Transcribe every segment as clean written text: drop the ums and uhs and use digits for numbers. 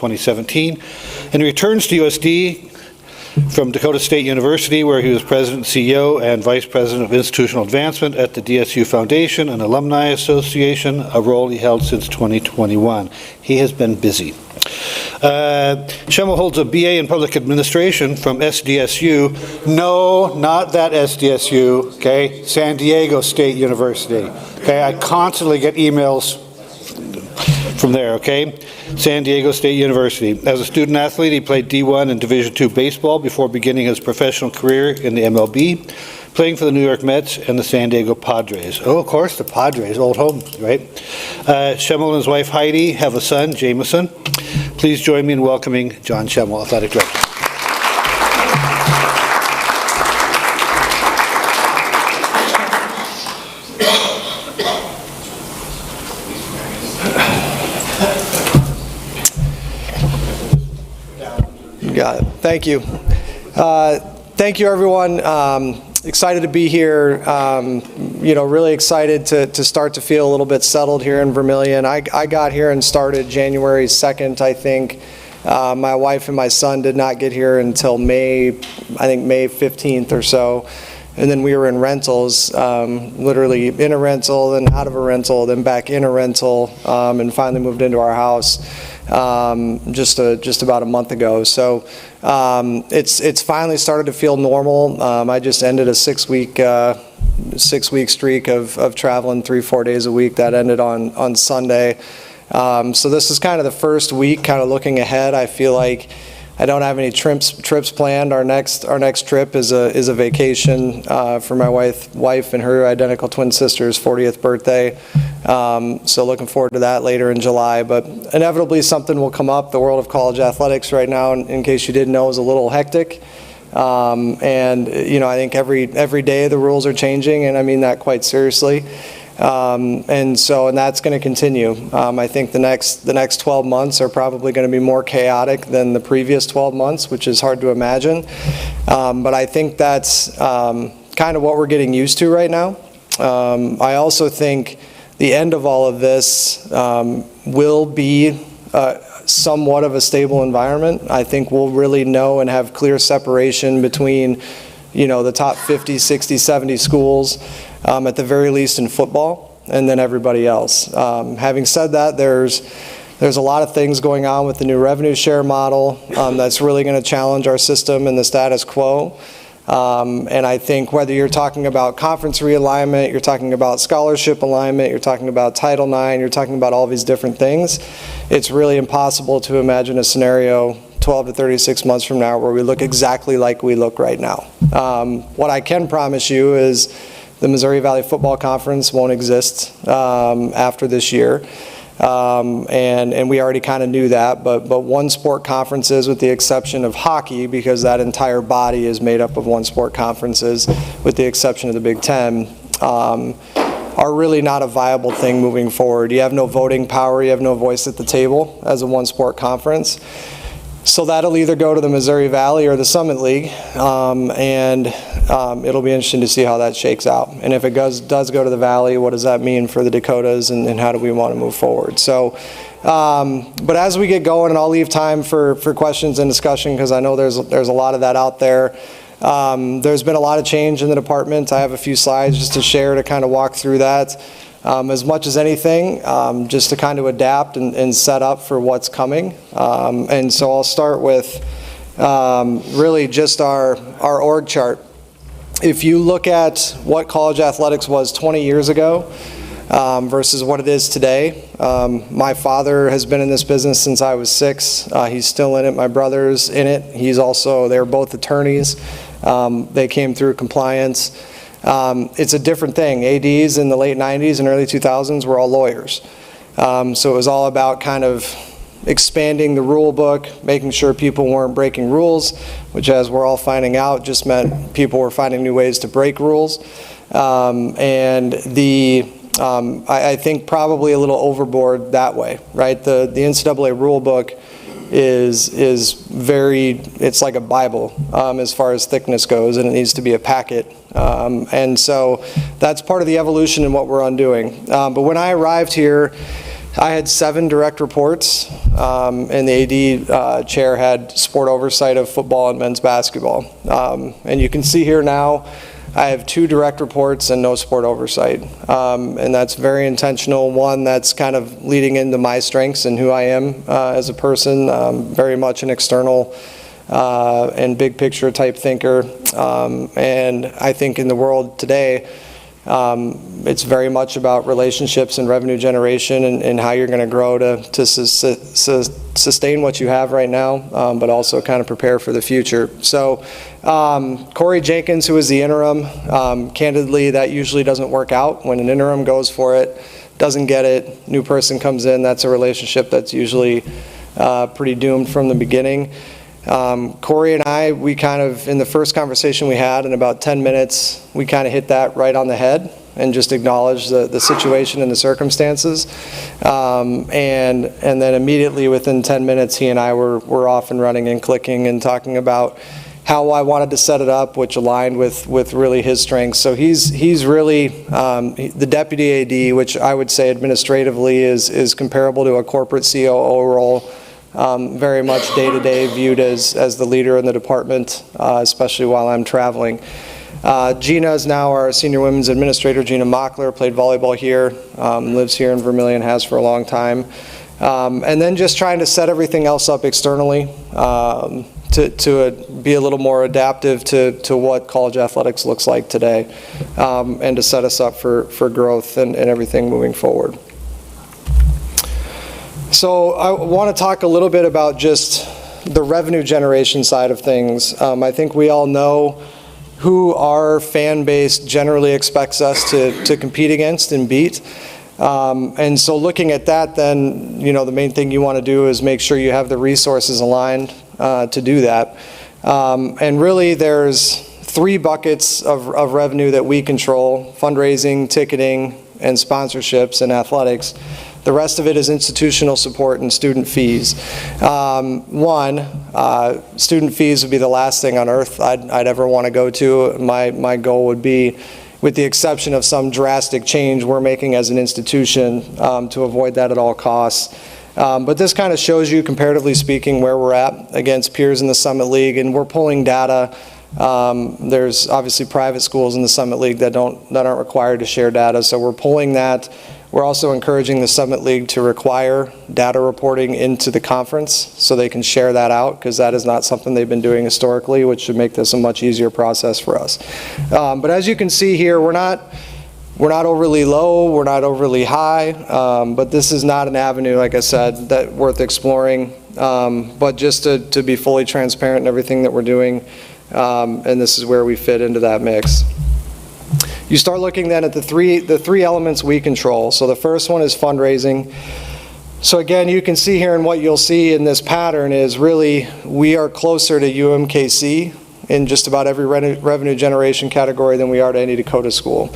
2017, and he returns to USD from Dakota State University, where he was President, CEO, and Vice President of Institutional Advancement at the DSU Foundation and Alumni Association, a role he held since 2021. He has been busy. Schemmel holds a BA in Public Administration from SDSU. No, not that SDSU, okay? San Diego State University. Okay, I constantly get emails from there, okay? San Diego State University. As a student athlete, he played D1 and Division II baseball before beginning his professional career in the MLB, playing for the New York Mets and the San Diego Padres. Oh, of course, the Padres, old home, right? Schemmel and his wife Heidi have a son, Jameson. Please join me in welcoming John Schemmel, Athletic Director. Got it. Thank you. Thank you, everyone. Excited to be here. Really excited to start to feel a little bit settled here in Vermillion. I got here and started January 2nd, I think. My wife and my son did not get here until May 15th or so. And then we were in rentals, literally in a rental, then out of a rental, then back in a rental, and finally moved into our house just about a month ago. So it's finally started to feel normal. I just ended a 6-week streak of traveling 3-4 days a week. That ended on Sunday. So this is kind of the first week, kind of looking ahead. I feel like I don't have any trips planned. Our next trip is a vacation for my wife and her identical twin sister's 40th birthday. So looking forward to that later in July. But inevitably something will come up. The world of college athletics right now, in case you didn't know, is a little hectic. And I think every day the rules are changing, and I mean that quite seriously. And that's going to continue. I think the next 12 months are probably going to be more chaotic than the previous 12 months, which is hard to imagine. But I think that's kind of what we're getting used to right now. I also think the end of all of this will be somewhat of a stable environment. I think we'll really know and have clear separation between the top 50, 60, 70 schools, at the very least in football, and then everybody else. Having said that, there's a lot of things going on with the new revenue share model that's really going to challenge our system and the status quo. And I think whether you're talking about conference realignment, you're talking about scholarship alignment, you're talking about Title IX, you're talking about all these different things, it's really impossible to imagine a scenario 12 to 36 months from now where we look exactly like we look right now. What I can promise you is the Missouri Valley Football Conference won't exist after this year. And we already kind of knew that, but one sport conferences, with the exception of hockey, because that entire body is made up of one sport conferences, with the exception of the Big Ten, are really not a viable thing moving forward. You have no voting power, you have no voice at the table as a one sport conference. So that'll either go to the Missouri Valley or the Summit League, and it'll be interesting to see how that shakes out. And if it does go to the Valley, what does that mean for the Dakotas, and how do we want to move forward? So, but as we get going, and I'll leave time for questions and discussion, because I know there's a lot of that out there. There's been a lot of change in the department. I have a few slides just to share to kind of walk through that. As much as anything, just to kind of adapt and set up for what's coming. And so I'll start with really just our org chart. If you look at what college athletics was 20 years ago versus what it is today, my father has been in this business since I was 6. He's still in it. My brother's in it. They're both attorneys. They came through compliance. It's a different thing. ADs in the late 90s and early 2000s were all lawyers. So it was all about kind of expanding the rule book, making sure people weren't breaking rules, which, as we're all finding out, just meant people were finding new ways to break rules. I think probably a little overboard that way, right? The NCAA rule book is very, it's like a Bible as far as thickness goes, and it needs to be a packet. And so that's part of the evolution in what we're undoing. But when I arrived here I had 7 direct reports, and the AD chair had sport oversight of football and men's basketball. And you can see here now, I have 2 direct reports and no sport oversight. And that's very intentional. One, that's kind of leading into my strengths and who I am as a person, very much an external and big picture type thinker. And I think in the world today, it's very much about relationships and revenue generation and how you're going to grow to sustain what you have right now, but also kind of prepare for the future. So Corey Jenkins, who is the interim, candidly, that usually doesn't work out. When an interim goes for it, doesn't get it, new person comes in, that's a relationship that's usually pretty doomed from the beginning. Corey and I, we kind of, in the first conversation we had, in about 10 minutes, we kind of hit that right on the head and just acknowledged the situation and the circumstances. And then immediately within 10 minutes, he and I were off and running and clicking and talking about how I wanted to set it up, which aligned with really his strengths. So he's really the deputy AD, which I would say administratively is comparable to a corporate COO role. Very much day-to-day viewed as the leader in the department, especially while I'm traveling. Gina is now our senior women's administrator. Gina Mockler played volleyball here, lives here in Vermillion, has for a long time. And then just trying to set everything else up externally to be a little more adaptive to what college athletics looks like today, and to set us up for growth and everything moving forward. So I want to talk a little bit about just the revenue generation side of things. I think we all know who our fan base generally expects us to compete against and beat. And so looking at that, then, the main thing you want to do is make sure you have the resources aligned to do that. And really there's 3 buckets of revenue that we control: fundraising, ticketing, and sponsorships and athletics. The rest of it is institutional support and student fees. Student fees would be the last thing on earth I'd ever want to go to. My goal would be, with the exception of some drastic change we're making as an institution, to avoid that at all costs. But this kind of shows you, comparatively speaking, where we're at against peers in the Summit League, and we're pulling data. There's obviously private schools in the Summit League that aren't required to share data, so we're pulling that. We're also encouraging the Summit League to require data reporting into the conference so they can share that out, because that is not something they've been doing historically, which should make this a much easier process for us. But as you can see here, we're not overly low, we're not overly high, but this is not an avenue, like I said, that worth exploring. But just to be fully transparent in everything that we're doing, and this is where we fit into that mix. You start looking then at the three elements we control. So the first one is fundraising. So again, you can see here, and what you'll see in this pattern is really we are closer to UMKC in just about every revenue generation category than we are to any Dakota school,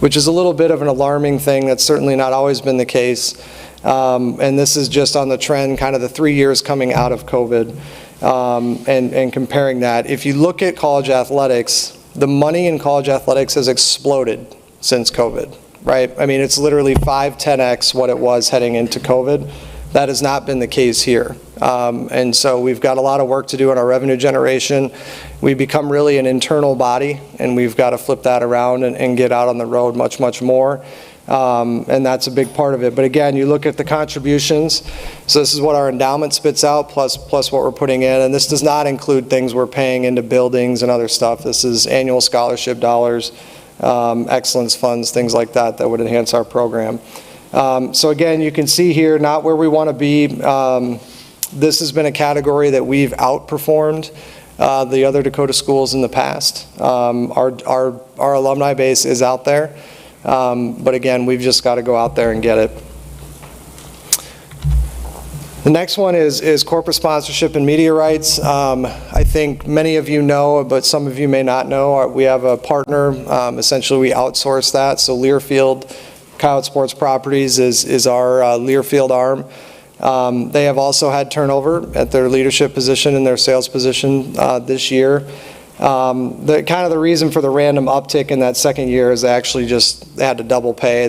which is a little bit of an alarming thing. That's certainly not always been the case. And this is just on the trend, kind of the 3 years coming out of COVID, and comparing that. If you look at college athletics, the money in college athletics has exploded since COVID, right? I mean, it's literally 5-10x what it was heading into COVID. That has not been the case here. And so we've got a lot of work to do on our revenue generation. We become really an internal body, and we've got to flip that around and get out on the road much, much more. And that's a big part of it. But again, you look at the contributions. So this is what our endowment spits out, plus what we're putting in. And this does not include things we're paying into buildings and other stuff. This is annual scholarship dollars, excellence funds, things like that would enhance our program. So again, you can see here, not where we want to be. This has been a category that we've outperformed the other Dakota schools in the past. Our alumni base is out there. But again, we've just got to go out there and get it. The next one is corporate sponsorship and media rights. I think many of you know, but some of you may not know, we have a partner. Essentially, we outsource that. So Learfield, Coyote Sports Properties is our Learfield arm. They have also had turnover at their leadership position and their sales position this year. The reason for the random uptick in that second year is they actually just had to double pay.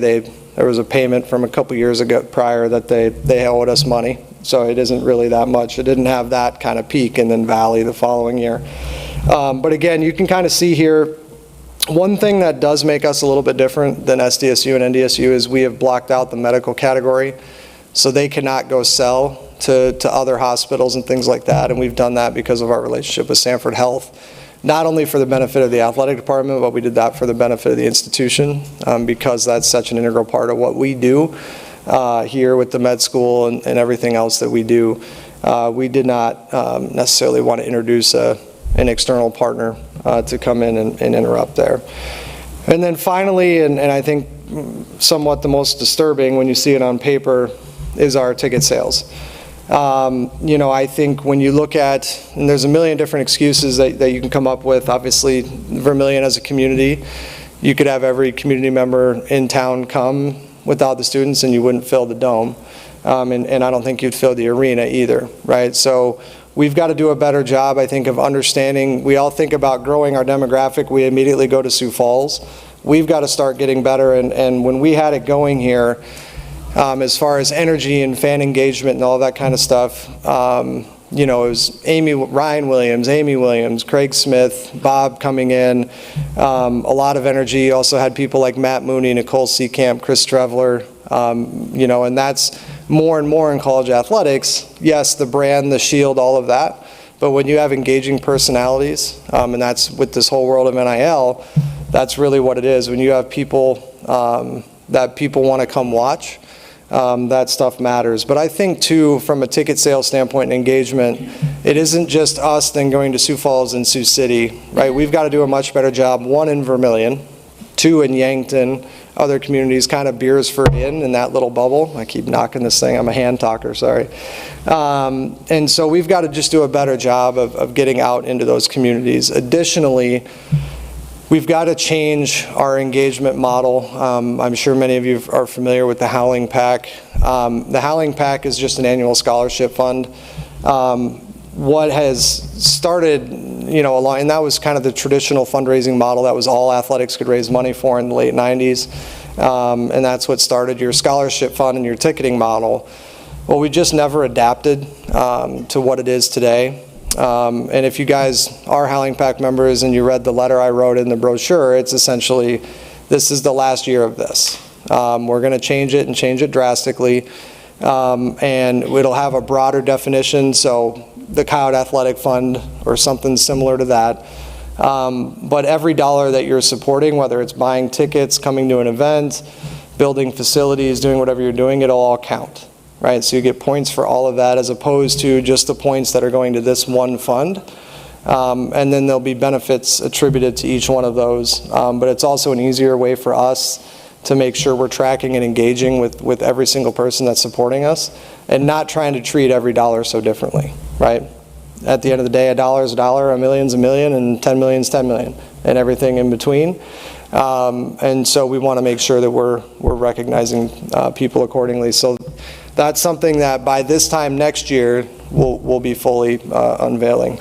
There was a payment from a couple years ago prior that they owed us money, so it isn't really that much. It didn't have that kind of peak and then valley the following year. But again, you can kind of see here, one thing that does make us a little bit different than SDSU and NDSU is we have blocked out the medical category, so they cannot go sell to other hospitals and things like that, and we've done that because of our relationship with Sanford Health, not only for the benefit of the athletic department, but we did that for the benefit of the institution, because that's such an integral part of what we do here with the med school and everything else that we do. We did not necessarily want to introduce an external partner to come in and interrupt there. And then finally, and I think somewhat the most disturbing when you see it on paper, is our ticket sales. I think when you look at, and there's a million different excuses that you can come up with. Obviously, Vermillion as a community, you could have every community member in town come without the students and you wouldn't fill the dome. And I don't think you'd fill the arena either, right? So we've got to do a better job, I think, of understanding. We all think about growing our demographic, we immediately go to Sioux Falls. We've got to start getting better, and when we had it going here, as far as energy and fan engagement and all that kind of stuff, it was Ryan Williams, Amy Williams, Craig Smith, Bob coming in, a lot of energy. Also had people like Matt Mooney, Nicole Seacamp, Chris Strevler, and that's more and more in college athletics. Yes, the brand, the shield, all of that, but when you have engaging personalities, and that's with this whole world of NIL, that's really what it is. When you have people that people want to come watch, that stuff matters. But I think too, from a ticket sales standpoint and engagement, it isn't just us then going to Sioux Falls and Sioux City, right? We've got to do a much better job, one in Vermillion, two in Yankton, other communities, kind of Beersford in that little bubble. I keep knocking this thing, I'm a hand talker, sorry. And so we've got to just do a better job of getting out into those communities. Additionally, we've got to change our engagement model. I'm sure many of you are familiar with the Howling Pack. The Howling Pack is just an annual scholarship fund. What has started, and that was kind of the traditional fundraising model that was all athletics could raise money for in the late 90s. And that's what started your scholarship fund and your ticketing model. Well, we just never adapted to what it is today. And if you guys are Howling Pack members and you read the letter I wrote in the brochure, it's essentially, this is the last year of this. We're going to change it and change it drastically. And it'll have a broader definition, so the Coyote Athletic Fund or something similar to that. But every dollar that you're supporting, whether it's buying tickets, coming to an event, building facilities, doing whatever you're doing, it'll all count. Right, so you get points for all of that as opposed to just the points that are going to this one fund. And then there'll be benefits attributed to each one of those. But it's also an easier way for us to make sure we're tracking and engaging with every single person that's supporting us and not trying to treat every dollar so differently, right? At the end of the day, a dollar is a dollar, a million's a million, and 10 million's 10 million, and everything in between. And so we want to make sure that we're recognizing people accordingly. So that's something that by this time next year we'll be fully unveiling.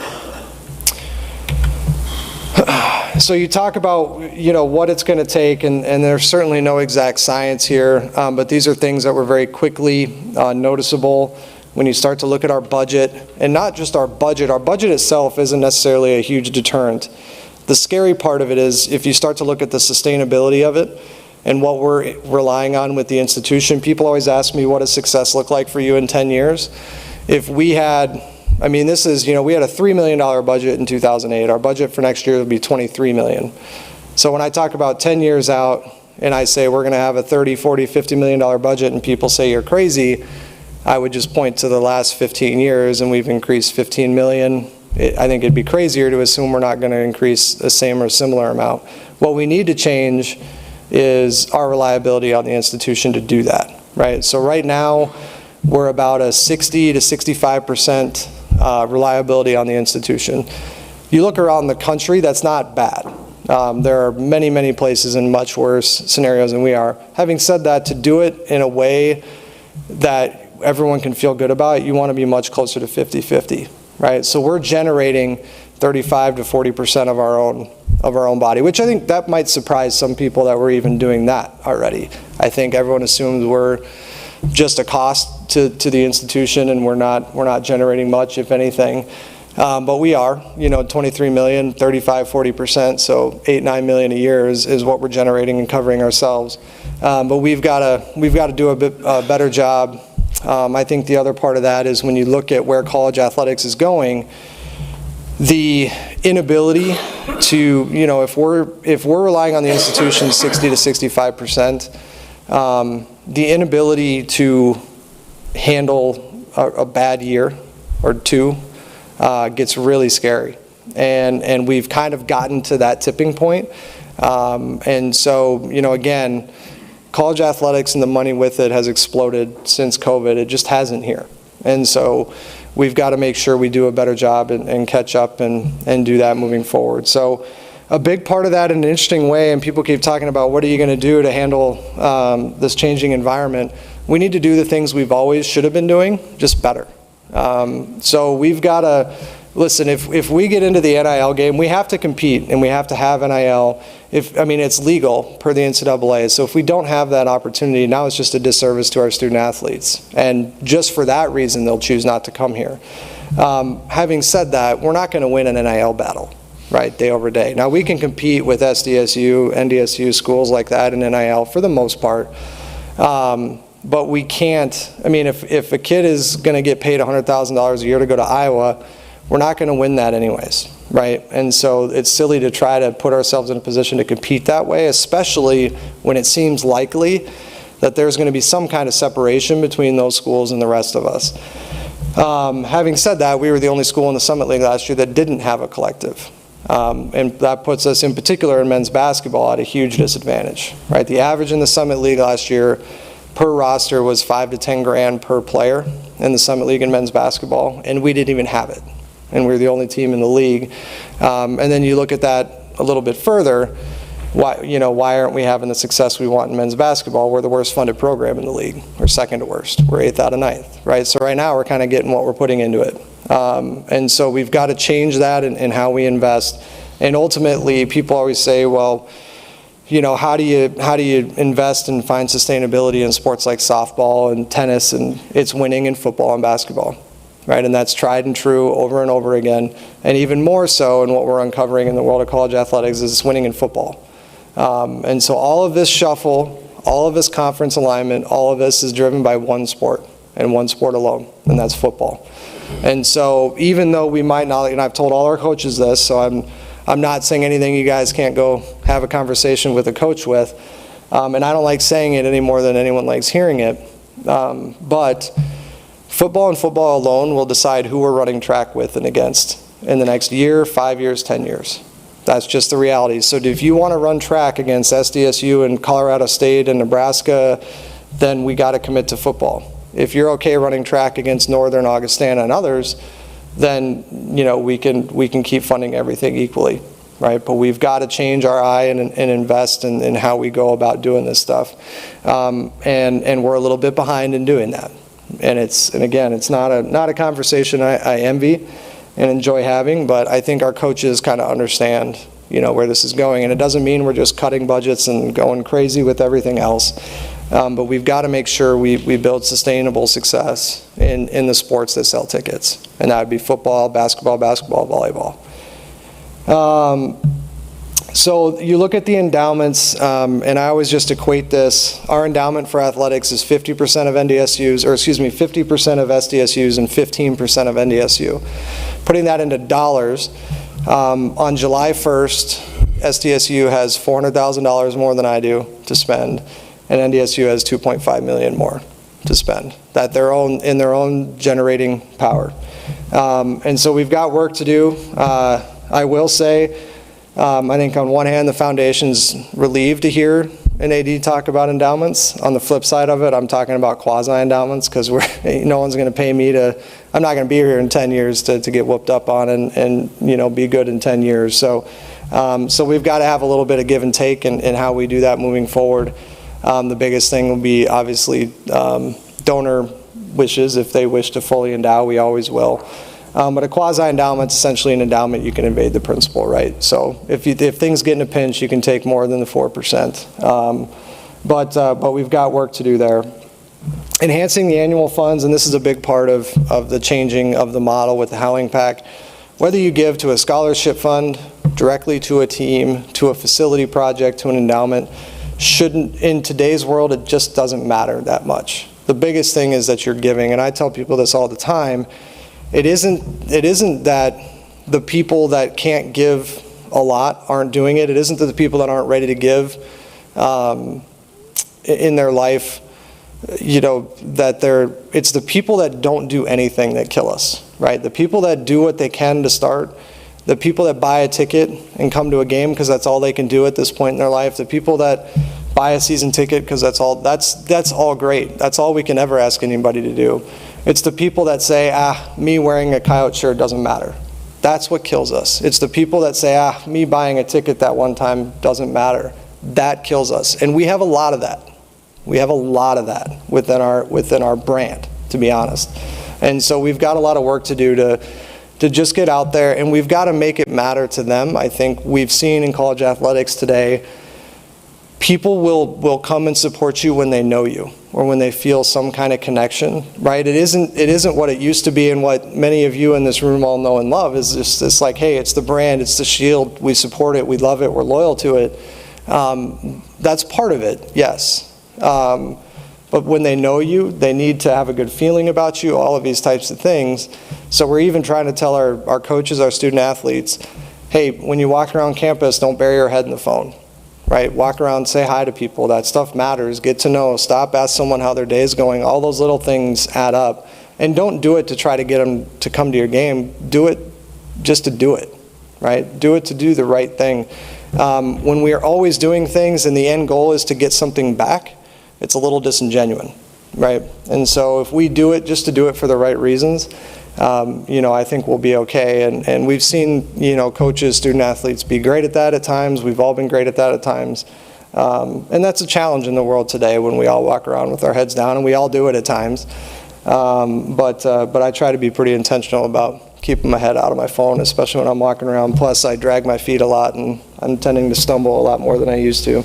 So you talk about what it's going to take, and there's certainly no exact science here, but these are things that were very quickly noticeable when you start to look at our budget, and not just our budget. Our budget itself isn't necessarily a huge deterrent. The scary part of it is if you start to look at the sustainability of it and what we're relying on with the institution. People always ask me, what does success look like for you in 10 years? If we had, we had a $3 million budget in 2008. Our budget for next year will be $23 million. So when I talk about 10 years out and I say we're going to have a $30, $40, $50 million budget and people say you're crazy, I would just point to the last 15 years and we've increased 15 million. I think it'd be crazier to assume we're not going to increase the same or similar amount. What we need to change is our reliability on the institution to do that, right? So right now, we're about a 60 to 65% reliability on the institution. You look around the country, that's not bad. There are many, many places in much worse scenarios than we are. Having said that, to do it in a way that everyone can feel good about, you want to be much closer to 50-50, right? So we're generating 35 to 40% of our own of our own body, which I think that might surprise some people that we're even doing that already. I think everyone assumes we're just a cost to the institution, and we're not generating much, if anything. But we are, 23 million, 35-40%, so 8-9 million a year is what we're generating and covering ourselves. But we've got to do a better job. I think the other part of that is when you look at where college athletics is going, the inability to, if we're relying on the institution 60 to 65%, the inability to handle a bad year or two gets really scary. And we've kind of gotten to that tipping point. And so, again, college athletics and the money with it has exploded since COVID. It just hasn't here. And so we've got to make sure we do a better job and catch up and do that moving forward. So a big part of that in an interesting way, and people keep talking about what are you going to do to handle this changing environment, we need to do the things we've always should have been doing, just better. So we've got to, listen, if we get into the NIL game, we have to compete and we have to have NIL. It's legal per the NCAA. So if we don't have that opportunity, now it's just a disservice to our student athletes. And just for that reason, they'll choose not to come here. Having said that, we're not going to win an NIL battle, right, day over day. Now we can compete with SDSU, NDSU, schools like that in NIL for the most part. But we can't, if a kid is going to get paid $100,000 a year to go to Iowa, we're not going to win that anyways, right? And so it's silly to try to put ourselves in a position to compete that way, especially when it seems likely that there's going to be some kind of separation between those schools and the rest of us. Having said that, we were the only school in the Summit League last year that didn't have a collective. And that puts us in particular in men's basketball at a huge disadvantage, right? The average in the Summit League last year per roster was $5 to $10 grand per player in the Summit League in men's basketball, and we didn't even have it. And we were the only team in the league. And then you look at that a little bit further, why aren't we having the success we want in men's basketball? We're the worst funded program in the league. We're second to worst. We're 8th out of 9th, right? So right now we're kind of getting what we're putting into it. And so we've got to change that in how we invest. And ultimately, people always say, well, how do you invest and find sustainability in sports like softball and tennis? And it's winning in football and basketball, right? And that's tried and true over and over again. And even more so in what we're uncovering in the world of college athletics is it's winning in football. And so all of this shuffle, all of this conference alignment, all of this is driven by one sport and one sport alone, and that's football. And so even though we might not, and I've told all our coaches this, so I'm not saying anything you guys can't go have a conversation with a coach with, and I don't like saying it any more than anyone likes hearing it, but football and football alone will decide who we're running track with and against in the next year, 5 years, 10 years. That's just the reality. So if you want to run track against SDSU and Colorado State and Nebraska, then we got to commit to football. If you're okay running track against Northern, Augustana, and others, then we can keep funding everything equally, right? But we've got to change our eye and invest in how we go about doing this stuff, and we're a little bit behind in doing that. And again, it's not a conversation I envy and enjoy having, but I think our coaches kind of understand where this is going, and it doesn't mean we're just cutting budgets and going crazy with everything else. But we've got to make sure we build sustainable success in the sports that sell tickets. And that would be football, basketball, volleyball. So you look at the endowments, and I always just equate this. Our endowment for athletics is 50% of NDSU's, or excuse me, 50% of SDSU's and 15% of NDSU. Putting that into dollars, on July 1st, SDSU has $400,000 more than I do to spend, and NDSU has $2.5 million more to spend, that in their own generating power. And so we've got work to do. I will say, I think on one hand, the foundation's relieved to hear an AD talk about endowments. On the flip side of it, I'm talking about quasi-endowments because no one's going to pay me I'm not going to be here in 10 years to get whooped up on and be good in 10 years. So we've got to have a little bit of give and take in how we do that moving forward. The biggest thing will be obviously donor wishes. If they wish to fully endow, we always will. But a quasi-endowment is essentially an endowment you can evade the principal, right? So if things get in a pinch, you can take more than the 4%. But we've got work to do there. Enhancing the annual funds, and this is a big part of the changing of the model with the Howling Pact. Whether you give to a scholarship fund, directly to a team, to a facility project, to an endowment, in today's world, it just doesn't matter that much. The biggest thing is that you're giving, and I tell people this all the time. It isn't that the people that can't give a lot aren't doing it. It isn't that the people that aren't ready to give in their life, it's the people that don't do anything that kill us, right? The people that do what they can to start, the people that buy a ticket and come to a game because that's all they can do at this point in their life, the people that buy a season ticket because that's all great. That's all we can ever ask anybody to do. It's the people that say, me wearing a Coyote shirt doesn't matter. That's what kills us. It's the people that say, me buying a ticket that one time doesn't matter. That kills us. And we have a lot of that. We have a lot of that within our brand, to be honest. And so we've got a lot of work to do to just get out there, and we've got to make it matter to them. I think we've seen in college athletics today, people will come and support you when they know you or when they feel some kind of connection, right? It isn't what it used to be, and what many of you in this room all know and love is just this, like, hey, it's the brand, it's the shield, we support it, we love it, we're loyal to it. That's part of it, yes. But when they know you, they need to have a good feeling about you, all of these types of things. So we're even trying to tell our coaches, our student athletes, hey, when you walk around campus, don't bury your head in the phone, right? Walk around, say hi to people. That stuff matters. Get to know. Stop, ask someone how their day is going. All those little things add up. And don't do it to try to get them to come to your game. Do it just to do it, right? Do it to do the right thing. When we are always doing things and the end goal is to get something back, it's a little disingenuous, right? And so if we do it just to do it for the right reasons, I think we'll be okay. And we've seen, coaches, student athletes be great at that at times. We've all been great at that at times. And that's a challenge in the world today when we all walk around with our heads down, and we all do it at times. But I try to be pretty intentional about keeping my head out of my phone, especially when I'm walking around. Plus, I drag my feet a lot, and I'm tending to stumble a lot more than I used to.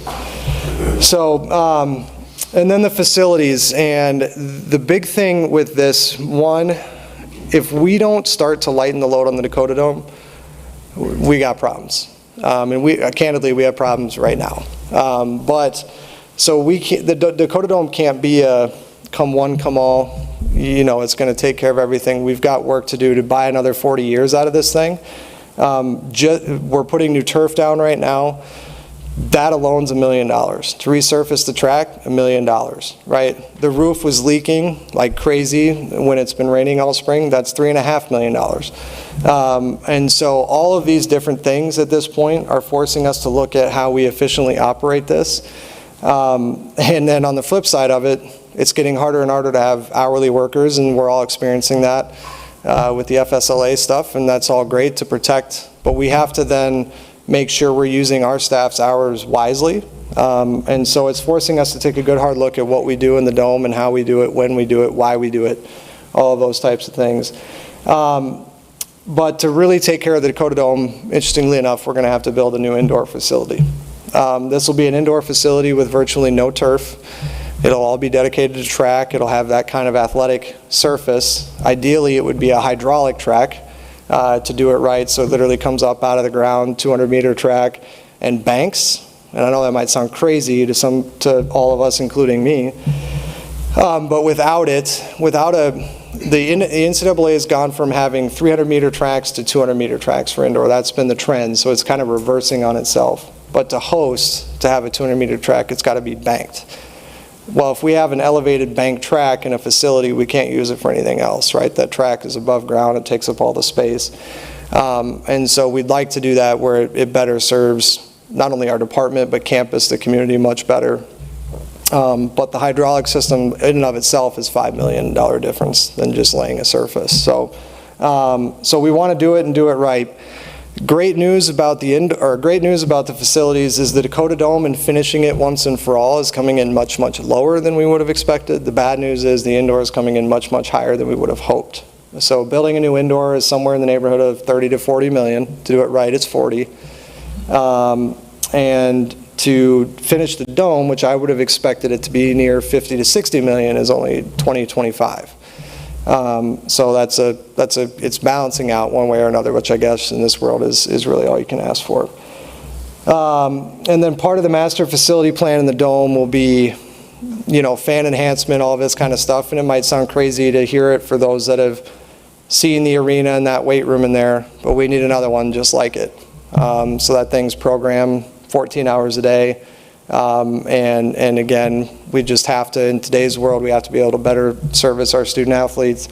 So, and then the facilities. And the big thing with this, one, if we don't start to lighten the load on the Dakota Dome, we got problems. And candidly, we have problems right now. So the Dakota Dome can't be a come one, come all. It's going to take care of everything. We've got work to do to buy another 40 years out of this thing. We're putting new turf down right now. That alone's $1 million. To resurface the track, $1 million, right? The roof was leaking like crazy when it's been raining all spring. That's $3.5 million. And so all of these different things at this point are forcing us to look at how we efficiently operate this. And then on the flip side of it, it's getting harder and harder to have hourly workers, and we're all experiencing that with the FSLA stuff, and that's all great to protect. But we have to then make sure we're using our staff's hours wisely. And so it's forcing us to take a good hard look at what we do in the Dome and how we do it, when we do it, why we do it, all of those types of things. But to really take care of the Dakota Dome, interestingly enough, we're going to have to build a new indoor facility. This will be an indoor facility with virtually no turf. It'll all be dedicated to track. It'll have that kind of athletic surface. Ideally, it would be a hydraulic track to do it right, so it literally comes up out of the ground, 200-meter track, and banks. And I know that might sound crazy to all of us, including me, but without the NCAA has gone from having 300-meter tracks to 200-meter tracks for indoor. That's been the trend, so it's kind of reversing on itself. But to have a 200-meter track, it's got to be banked. Well, if we have an elevated bank track in a facility, we can't use it for anything else, right? That track is above ground, it takes up all the space. And so we'd like to do that where it better serves not only our department, but campus, the community much better. But the hydraulic system in and of itself is $5 million difference than just laying a surface. So we want to do it and do it right. Great news about the facilities is the Dakota Dome and finishing it once and for all is coming in much, much lower than we would have expected. The bad news is the indoor is coming in much, much higher than we would have hoped. So building a new indoor is somewhere in the neighborhood of 30 to 40 million. To do it right, it's 40. And to finish the dome, which I would have expected it to be near 50 to 60 million, is only 20, 25. So it's balancing out one way or another, which I guess in this world is really all you can ask for. And then part of the master facility plan in the dome will be, fan enhancement, all this kind of stuff. And it might sound crazy to hear it for those that have seen the arena and that weight room in there, but we need another one just like it. So that thing's programmed 14 hours a day. And again, we just have to, in today's world, we have to be able to better service our student athletes.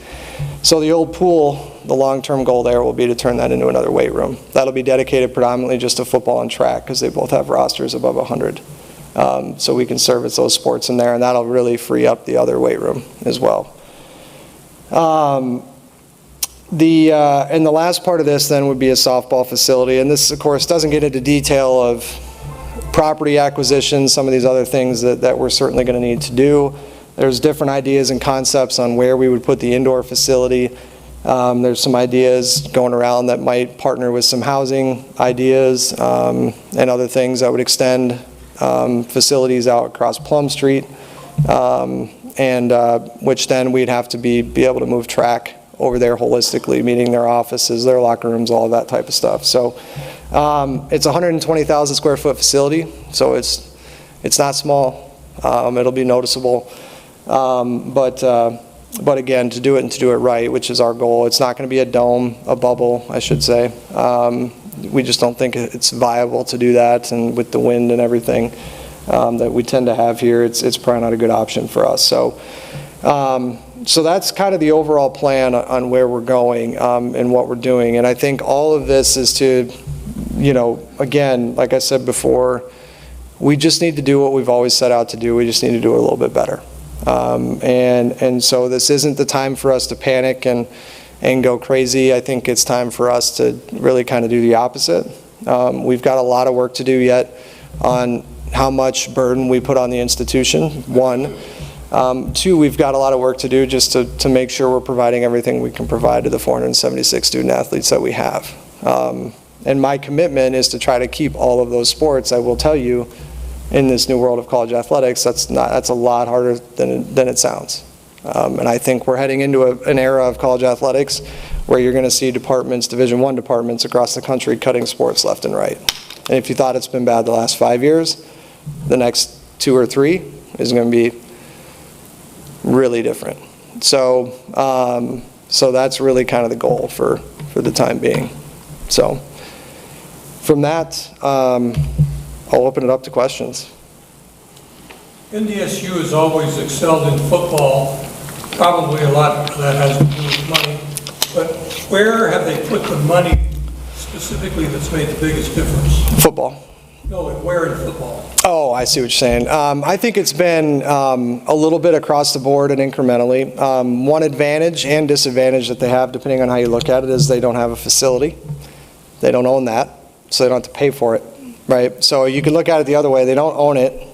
So the old pool, the long-term goal there will be to turn that into another weight room. That'll be dedicated predominantly just to football and track, because they both have rosters above 100. So we can service those sports in there, and that'll really free up the other weight room as well. And the last part of this then would be a softball facility, and this of course doesn't get into detail of property acquisition, some of these other things that we're certainly going to need to do. There's different ideas and concepts on where we would put the indoor facility. There's some ideas going around that might partner with some housing ideas and other things that would extend facilities out across Plum Street, and which then we'd have to be able to move track over there holistically, meaning their offices, their locker rooms, all of that type of stuff. So it's a 120,000 square foot facility, so it's not small. It'll be noticeable, but again, to do it right, which is our goal. It's not going to be a dome, a bubble, I should say. We just don't think it's viable to do that, and with the wind and everything that we tend to have here, it's probably not a good option for us. So that's kind of the overall plan on where we're going and what we're doing. And I think all of this is to, again, like I said before, we just need to do what we've always set out to do. We just need to do it a little bit better. And so this isn't the time for us to panic and go crazy. I think it's time for us to really kind of do the opposite. We've got a lot of work to do yet on how much burden we put on the institution, one. Two, we've got a lot of work to do just to make sure we're providing everything we can provide to the 476 student athletes that we have. And my commitment is to try to keep all of those sports. I will tell you, in this new world of college athletics, that's a lot harder than it sounds. And I think we're heading into an era of college athletics where you're going to see departments, Division I departments across the country cutting sports left and right. And if you thought it's been bad the last 5 years, the next 2 or 3 is going to be really different. So so that's really kind of the goal for the time being. So from that, I'll open it up to questions. NDSU has always excelled in football, probably a lot of that has to do with money, but where have they put the money specifically that's made the biggest difference? Football. No, where in football? Oh, I see what you're saying. I think it's been a little bit across the board and incrementally. One advantage and disadvantage that they have, depending on how you look at it, is they don't have a facility. They don't own that, so they don't have to pay for it, right? So you can look at it the other way. They don't own it,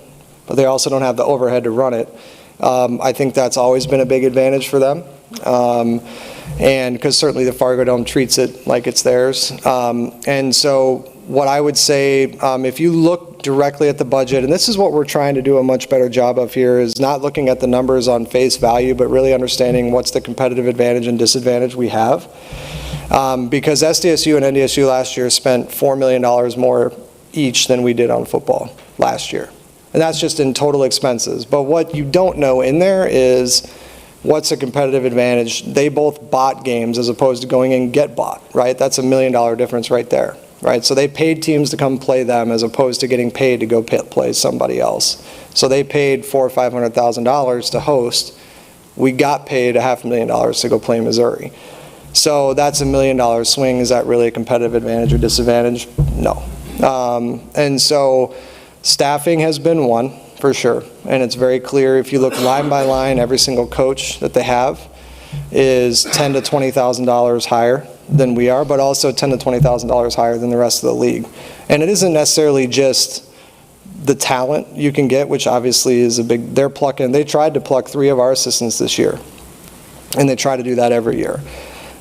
but they also don't have the overhead to run it. I think that's always been a big advantage for them. And because certainly the Fargo Dome treats it like it's theirs. And so what I would say, if you look directly at the budget, and this is what we're trying to do a much better job of here, is not looking at the numbers on face value, but really understanding what's the competitive advantage and disadvantage we have. Because SDSU and NDSU last year spent $4 million more each than we did on football last year. And that's just in total expenses. But what you don't know in there is what's a competitive advantage. They both bought games as opposed to going and get bought, right? That's $1 million difference right there, right? So they paid teams to come play them as opposed to getting paid to go play somebody else. So they paid $400,000 or $500,000 to host. We got paid $500,000 to go play Missouri. So that's $1 million swing. Is that really a competitive advantage or disadvantage? No. And so staffing has been one, for sure. And it's very clear if you look line by line, every single coach that they have is $10,000 to $20,000 higher than we are, but also $10,000 to $20,000 higher than the rest of the league. And it isn't necessarily just the talent you can get, which obviously is a big, they tried to pluck 3 of our assistants this year. And they try to do that every year.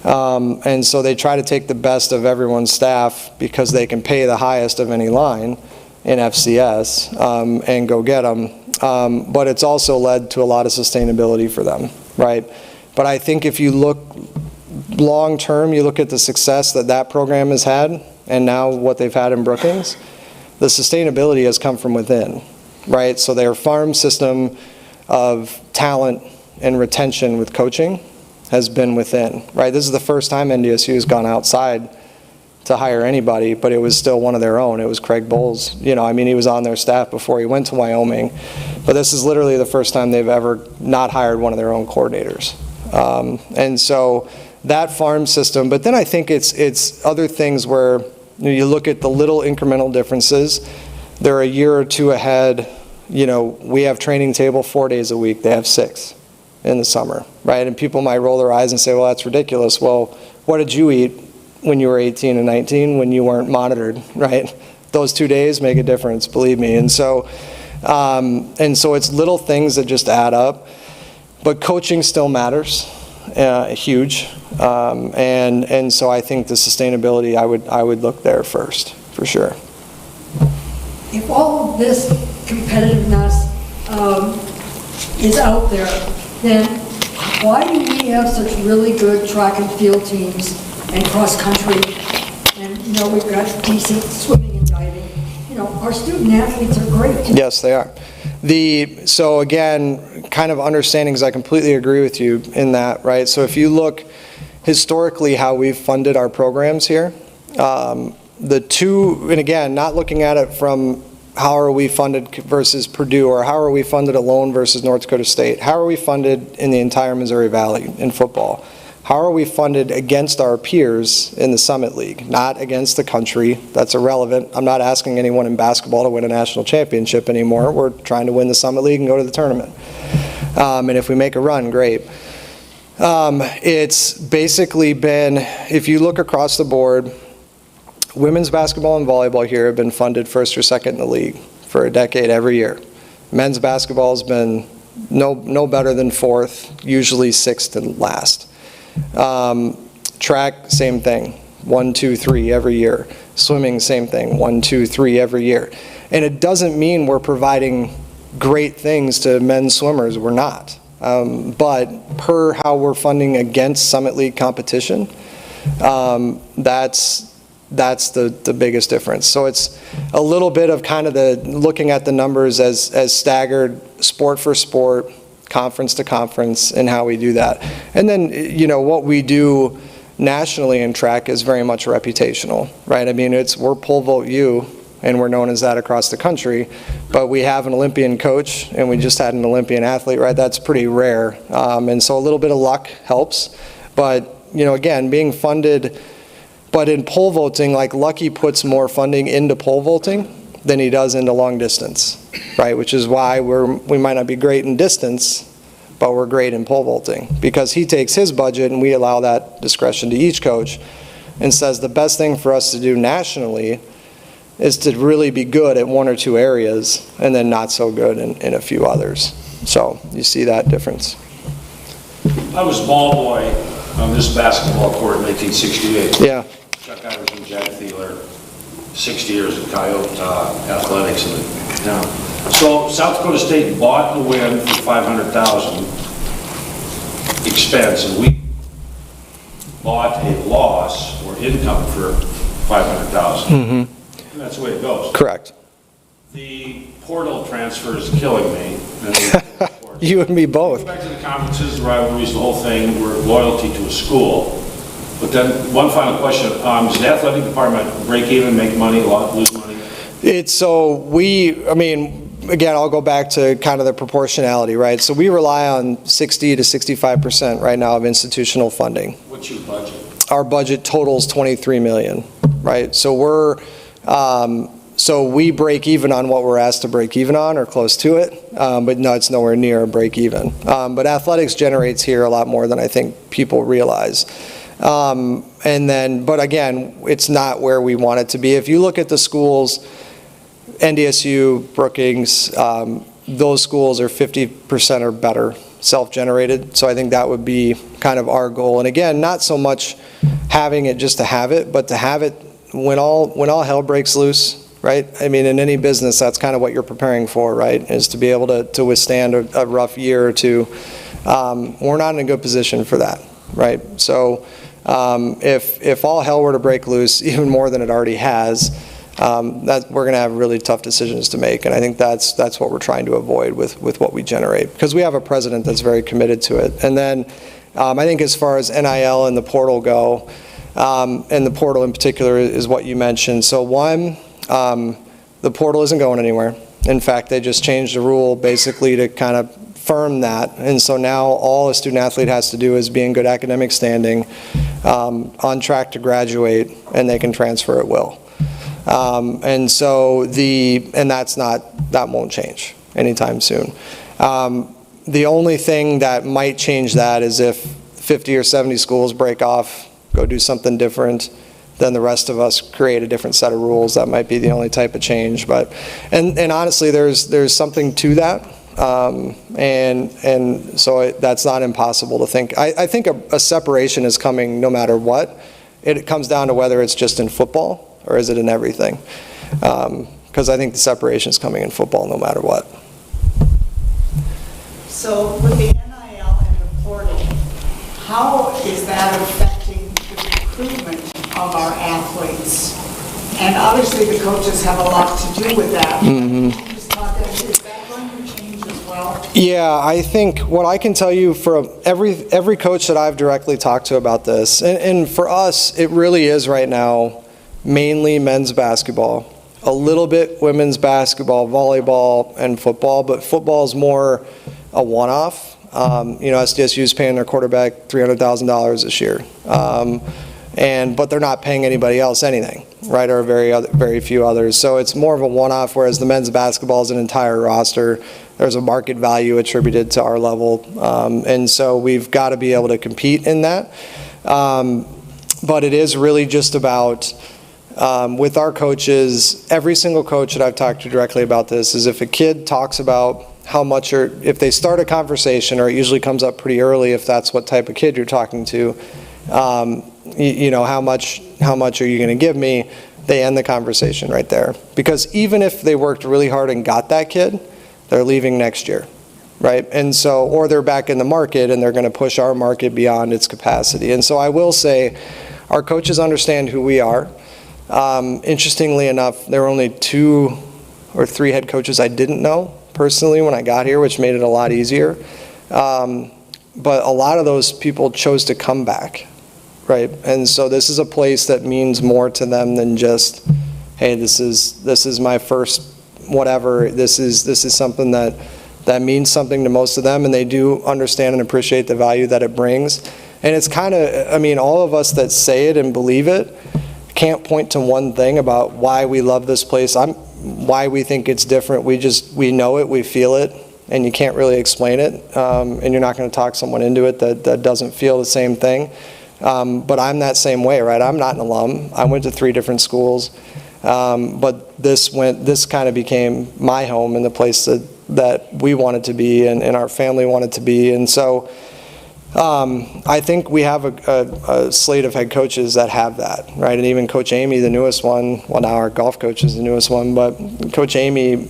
And so they try to take the best of everyone's staff because they can pay the highest of any line in FCS and go get them. But it's also led to a lot of sustainability for them, right? But I think if you look long-term, you look at the success that that program has had and now what they've had in Brookings, the sustainability has come from within, right? So their farm system of talent and retention with coaching has been within, right? This is the first time NDSU has gone outside to hire anybody, but it was still one of their own. It was Craig Bowles. You know, I mean, he was on their staff before he went to Wyoming, but this is literally the first time they've ever not hired one of their own coordinators. And so that farm system, but then I think it's other things where you look at the little incremental differences. They're a year or two ahead. You know, we have training table 4 days a week. They have 6 in the summer, right? And people might roll their eyes and say, well, that's ridiculous. Well, what did you eat when you were 18 and 19 when you weren't monitored, right? Those 2 days make a difference, believe me. And so it's little things that just add up. But coaching still matters, huge. And so I think the sustainability, I would look there first, for sure. If all of this competitiveness is out there, then why do we have such really good track and field teams and cross country? And, you know, we've got decent swimming and diving. You know, our student athletes are great. Yes, they are. So again, kind of understanding, because I completely agree with you in that, right? So if you look historically how we've funded our programs here, the two, and again, not looking at it from how are we funded versus Purdue, or how are we funded alone versus North Dakota State? How are we funded in the entire Missouri Valley in football? How are we funded against our peers in the Summit League? Not against the country. That's irrelevant. I'm not asking anyone in basketball to win a national championship anymore. We're trying to win the Summit League and go to the tournament. And if we make a run, great. It's basically been, if you look across the board, women's basketball and volleyball here have been funded first or second in the league for a decade every year. Men's basketball has been no better than fourth, usually sixth and last. Track, same thing, 1, 2, 3 every year. Swimming, same thing, 1, 2, 3 every year. And it doesn't mean we're providing great things to men's swimmers, we're not. But per how we're funding against Summit League competition, that's the biggest difference. So it's a little bit of kind of looking at the numbers as staggered sport for sport, conference to conference, and how we do that. And then, you know, what we do nationally in track is very much reputational, right? I mean, we're pole vault U, and we're known as that across the country, but we have an Olympian coach, and we just had an Olympian athlete, right? That's pretty rare. And so a little bit of luck helps. But, you know, again, being funded, but in pole vaulting, like Lucky puts more funding into pole vaulting than he does into long distance, right? Which is why we might not be great in distance, but we're great in pole vaulting, because he takes his budget and we allow that discretion to each coach and says the best thing for us to do nationally is to really be good at 1 or 2 areas and then not so good in a few others. So you see that difference. I was ball boy on this basketball court in 1968. Yeah. Chuck Iverson, Jack Thieler, 60 years of Coyote athletics in the town. So South Dakota State bought the win for $500,000 expense, and we bought a loss or income for $500,000. Mm-hmm. And that's the way it goes. Correct. The portal transfer is killing me. You and me both. Go back to the conferences, the rivalries, the whole thing, we're loyalty to a school. But then, one final question, does the athletic department break even, make money, lose money? Again, I'll go back to kind of the proportionality, right? So we rely on 60 to 65% right now of institutional funding. What's your budget? Our budget totals $23 million, right? So so we break even on what we're asked to break even on, or close to it, but no, it's nowhere near a break even. But athletics generates here a lot more than I think people realize. But again, it's not where we want it to be. If you look at the schools, NDSU, Brookings, those schools are 50% or better self-generated. So I think that would be kind of our goal. And again, not so much having it just to have it, but to have it when all hell breaks loose, right? I mean, in any business, that's kind of what you're preparing for, right? Is to be able to withstand a rough year or two. We're not in a good position for that, right? So if all hell were to break loose, even more than it already has, we're going to have really tough decisions to make, and I think that's what we're trying to avoid with what we generate, because we have a president that's very committed to it. And then I think as far as NIL and the portal go, and the portal in particular is what you mentioned. So one, the portal isn't going anywhere. In fact, they just changed the rule basically to kind of firm that, and so now all a student athlete has to do is be in good academic standing, on track to graduate, and they can transfer at will. And that won't change anytime soon. The only thing that might change that is if 50 or 70 schools break off, go do something different, then the rest of us create a different set of rules. That might be the only type of change. But and honestly, there's something to that. And so that's not impossible to think. I think a separation is coming no matter what. It comes down to whether it's just in football or is it in everything? Because I think the separation is coming in football no matter what. So with the NIL and the portal, how is that affecting the recruitment of our athletes? And obviously the coaches have a lot to do with that. Mm-hmm. Just talk, is that going to change as well? Yeah, I think what I can tell you from every coach that I've directly talked to about this, and for us, it really is right now mainly men's basketball, a little bit women's basketball, volleyball, and football, but football is more a one-off. SDSU is paying their quarterback $300,000 this year, but they're not paying anybody else anything, right, or very few others. So it's more of a one-off, whereas the men's basketball is an entire roster. There's a market value attributed to our level, and so we've got to be able to compete in that. But it is really just about, with our coaches, every single coach that I've talked to directly about this is if a kid talks about how much, or if they start a conversation, or it usually comes up pretty early if that's what type of kid you're talking to, how much are you going to give me? They end the conversation right there. Because even if they worked really hard and got that kid, they're leaving next year, right? And so, or they're back in the market and they're going to push our market beyond its capacity. And so I will say our coaches understand who we are. Interestingly enough, there were only 2 or 3 head coaches I didn't know personally when I got here, which made it a lot easier. But a lot of those people chose to come back, right? And so this is a place that means more to them than just, hey, this is my first whatever. This is something that means something to most of them, and they do understand and appreciate the value that it brings. And it's kind of, I mean, all of us that say it and believe it can't point to one thing about why we love this place, why we think it's different. We know it, we feel it, and you can't really explain it, and you're not going to talk someone into it that doesn't feel the same thing. But I'm that same way, right? I'm not an alum. I went to 3 different schools, but this kind of became my home and the place that we wanted to be and our family wanted to be. And so I think we have a slate of head coaches that have that, right? And even Coach Amy, the newest one, well, now our golf coach is the newest one, but Coach Amy,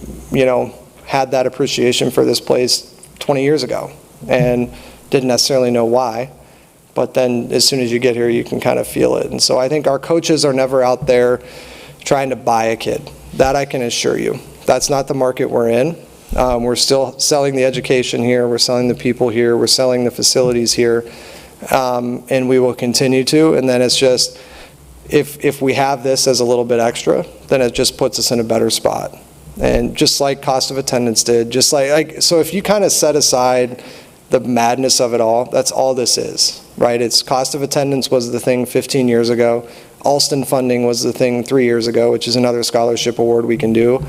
had that appreciation for this place 20 years ago and didn't necessarily know why. But then as soon as you get here, you can kind of feel it. And so I think our coaches are never out there trying to buy a kid. That I can assure you. That's not the market we're in. We're still selling the education here. We're selling the people here. We're selling the facilities here. And we will continue to. And then it's just, if we have this as a little bit extra, then it just puts us in a better spot. And just like cost of attendance did, just like so if you kind of set aside the madness of it all, that's all this is, right? It's cost of attendance was the thing 15 years ago. Alston funding was the thing 3 years ago, which is another scholarship award we can do.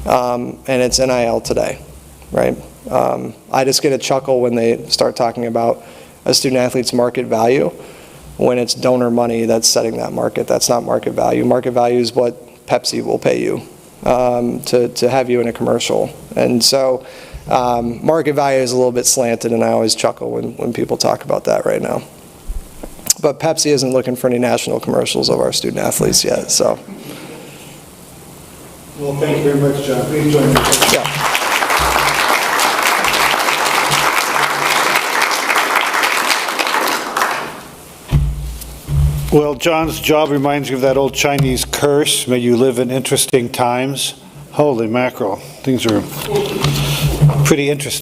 And it's NIL today, right? I just get a chuckle when they start talking about a student athlete's market value when it's donor money that's setting that market. That's not market value. Market value is what Pepsi will pay you to have you in a commercial. And so market value is a little bit slanted, and I always chuckle when people talk about that right now. But Pepsi isn't looking for any national commercials of our student athletes yet, so. Well, thank you very much, John. Please join me. Yeah. Well, John's job reminds me of that old Chinese curse, may you live in interesting times. Holy mackerel, things are pretty interesting.